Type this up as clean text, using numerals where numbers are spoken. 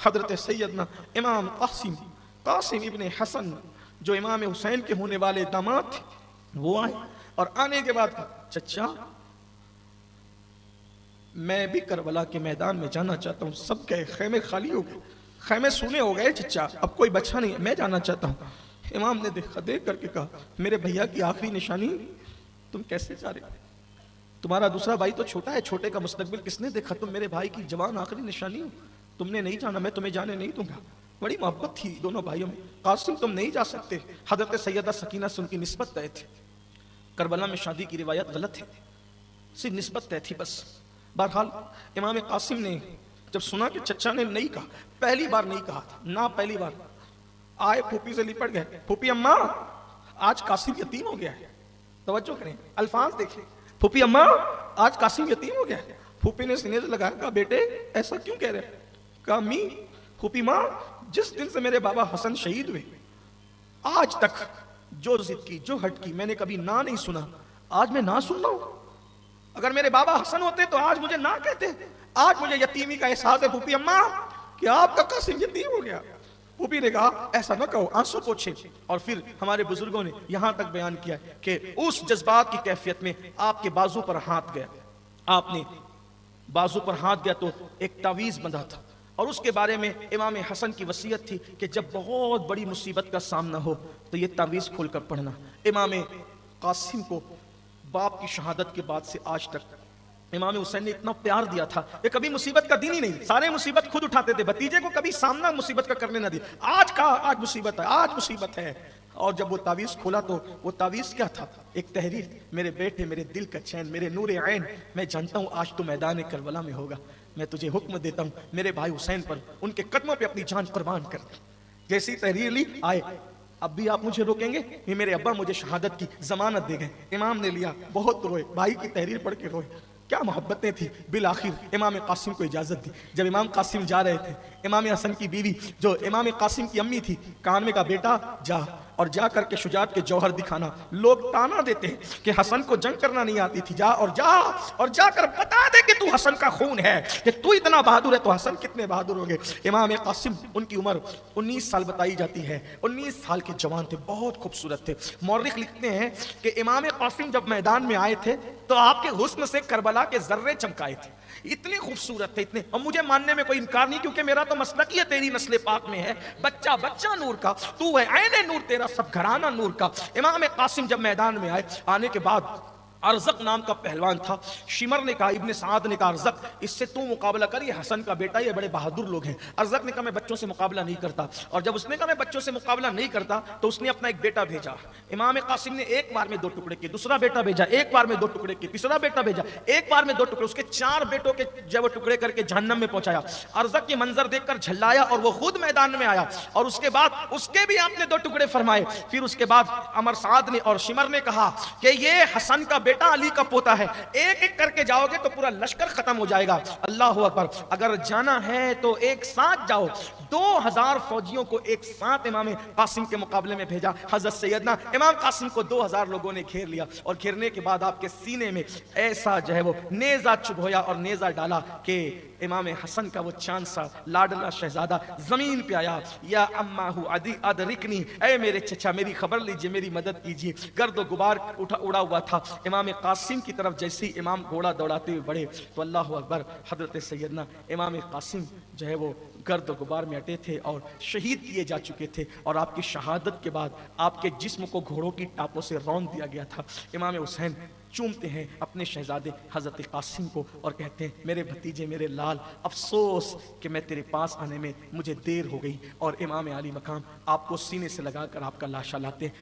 حضرت سیدنا امام قاسم ابن حسن جو امام حسین کے ہونے والے داماد تھے وہ آئے، اور آنے کے بعد کہا چچا میں بھی کربلا کے میدان میں جانا چاہتا ہوں. سب گئے، خیمے خالی ہو گئے، خیمے سونے ہو گئے چچا، اب کوئی بچہ نہیں، میں جانا چاہتا ہوں. امام نے دیکھ کر کے کہا میرے بھیا کی آخری نشانی تم کیسے جا رہے؟ تمہارا دوسرا بھائی تو چھوٹا ہے، چھوٹے کا مستقبل کس نے دیکھا؟ تم میرے بھائی کی جوان آخری نشانی ہو، تم نے نہیں جانا، میں تمہیں جانے نہیں دوں گا. بڑی محبت تھی دونوں بھائیوں میں. قاسم تم نہیں جا سکتے. حضرت سیدہ سکینہ سے ان کی نسبت طے تھی. کربلا میں شادی کی روایت غلط ہے، صرف نسبت طے تھی بس. بہرحال امام قاسم نے جب سنا کہ چچا نے نہیں کہا، پہلی بار نہیں کہا تھا نا، پہلی بار آئے پھوپھی سے لپٹ گئے، پھوپھی اماں آج قاسم یتیم ہو گیا ہے. توجہ کریں، الفاظ دیکھیں، پھوپھی اماں آج قاسم یتیم ہو گیا ہے. پھوپھی نے سینے سے لگایا، کہا بیٹے ایسا کیوں کہہ رہے؟ کہا امی، پھوپھی ماں جس دن سے میرے بابا حسن شہید ہوئے آج تک جو ضد کی، جو ہٹ کی، میں نے کبھی نہ نہیں سنا. آج میں نہ سن رہا ہوں. اگر میرے بابا حسن ہوتے تو آج مجھے نہ کہتے. آج مجھے یتیمی کا احساس ہے پھوپھی اماں کہ آپ کا قاسم یتیم ہو گیا. پھوپھی نے کہا ایسا نہ کہو، آنسو پوچھے. اور پھر ہمارے بزرگوں نے یہاں تک بیان کیا کہ اس جذبات کی کیفیت میں آپ کے بازو پر ہاتھ گیا. آپ نے بازو پر ہاتھ گیا تو ایک تعویذ بندھا تھا، اور اس کے بارے میں امام حسن کی وصیت تھی کہ جب بہت بڑی مصیبت کا سامنا ہو تو یہ تعویذ کھول کر پڑھنا. امام قاسم کو باپ کی شہادت کے بعد سے آج تک امام حسین نے اتنا پیار دیا تھا کہ کبھی مصیبت کا دن ہی نہیں، سارے مصیبت خود اٹھاتے تھے، بھتیجے کو کبھی سامنا مصیبت کا کرنے نہ دیا. آج کہا آج مصیبت ہے، آج مصیبت ہے. اور جب وہ تعویذ کھولا تو وہ تعویذ کیا تھا؟ ایک تحریر، میرے بیٹے، میرے دل کا چین، میرے نور عین، میں جانتا ہوں آج تو میدان کربلا میں ہوگا. میں تجھے حکم دیتا ہوں میرے بھائی حسین پر، ان کے قدموں پہ اپنی جان قربان کر دے. جیسی تحریر لی آئے، اب بھی آپ مجھے روکیں گے؟ یہ میرے ابا مجھے شہادت کی ضمانت دے گئے. امام نے لیا، بہت روئے، بھائی کی تحریر پڑھ کے روئے. کیا محبتیں تھی. بالآخر امام قاسم کو اجازت دی. جب امام قاسم جا رہے تھے، امام حسن کی بیوی جو امام قاسم کی امی تھی، کان میں کہا بیٹا جا، اور جا کر کے شجاعت کے جوہر دکھانا. لوگ تانا دیتے ہیں کہ حسن کو جنگ کرنا نہیں آتی تھی. جا اور جا کر بتا دے کہ تو حسن کا خون ہے، کہ تو اتنا بہادر ہے تو حسن کتنے بہادر ہوں گے. امام قاسم، ان کی عمر 19 سال بتائی جاتی ہے. 19 سال کے جوان تھے، بہت خوبصورت تھے. مورخ لکھتے ہیں کہ امام قاسم جب میدان میں آئے تھے تو آپ کے حسن سے کربلا کے ذرے چمکائے تھے. اتنے خوبصورت تھے، اتنے. اور مجھے ماننے میں کوئی انکار نہیں، کیونکہ میرا تو مسلک ہی ہے، تیری نسل پاک میں ہے. بچہ بچہ نور کا، تو ہے عین نور، تیرا سب گھرانہ نور کا. امام قاسم جب میدان میں آئے، آنے کے بعد ارزق نام کا پہلوان تھا. شمر نے کہا، ابن سعد نے کہا ارزق اس سے تو مقابلہ کر، یہ حسن کا بیٹا، یہ بڑے بہادر لوگ ہیں. ارزق نے کہا میں بچوں سے مقابلہ نہیں کرتا. اور جب اس نے کہا میں بچوں سے مقابلہ نہیں کرتا تو اس نے اپنا ایک بیٹا بھیجا. امام قاسم نے ایک بار میں 2 ٹکڑے کیے. دوسرا بیٹا بھیجا، ایک بار میں 2 ٹکڑے کیے. تیسرا بیٹا بھیجا، ایک بار میں 2 ٹکڑے. اس کے 4 بیٹوں کے جب وہ ٹکڑے کر کے جہنم میں پہنچایا. ارزق یہ منظر دیکھ کر جھلایا اور وہ خود میدان میں آیا. اور اس کے بعد اس کے بھی آپ نے 2 ٹکڑے فرمائے. پھر اس کے بعد عمر سعد نے اور شمر نے کہا کہ یہ حسن کا بیٹا علی کا پوتا ہے، ایک ایک کر کے جاؤ گے تو پورا لشکر ختم ہو جائے گا. اللہ اکبر. اگر جانا ہے تو ایک ساتھ جاؤ. 2000 فوجیوں کو ایک ساتھ امام قاسم کے مقابلے میں بھیجا. حضرت سیدنا امام قاسم کو 2000 لوگوں نے گھیر لیا، اور گھیرنے کے بعد آپ کے سینے میں ایسا جو ہے وہ نیزہ چبھویا اور نیزہ ڈالا کہ امام حسن کا وہ چاند سا لاڈلا شہزادہ زمین پہ آیا. یا اماہ ادرکنی، اے میرے چچا میری خبر لیجئے، میری مدد کیجئے. گرد و غبار اڑا ہوا تھا. امام قاسم کی طرف جیسے امام گھوڑا دوڑاتے ہوئے بڑھے تو اللہ اکبر، حضرت سیدنا امام قاسم جو ہے وہ گرد و غبار میں اٹے تھے اور شہید کیے جا چکے تھے. اور آپ کی شہادت کے بعد آپ کے جسم کو گھوڑوں کی ٹاپوں سے رون دیا گیا تھا. امام حسین چومتے ہیں اپنے شہزادے حضرت قاسم کو اور کہتے ہیں میرے بھتیجے، میرے لال، افسوس کہ میں تیرے پاس آنے میں مجھے دیر ہو گئی. اور امام علی مقام آپ کو سینے سے لگا کر آپ کا لاشا لاتے ہیں.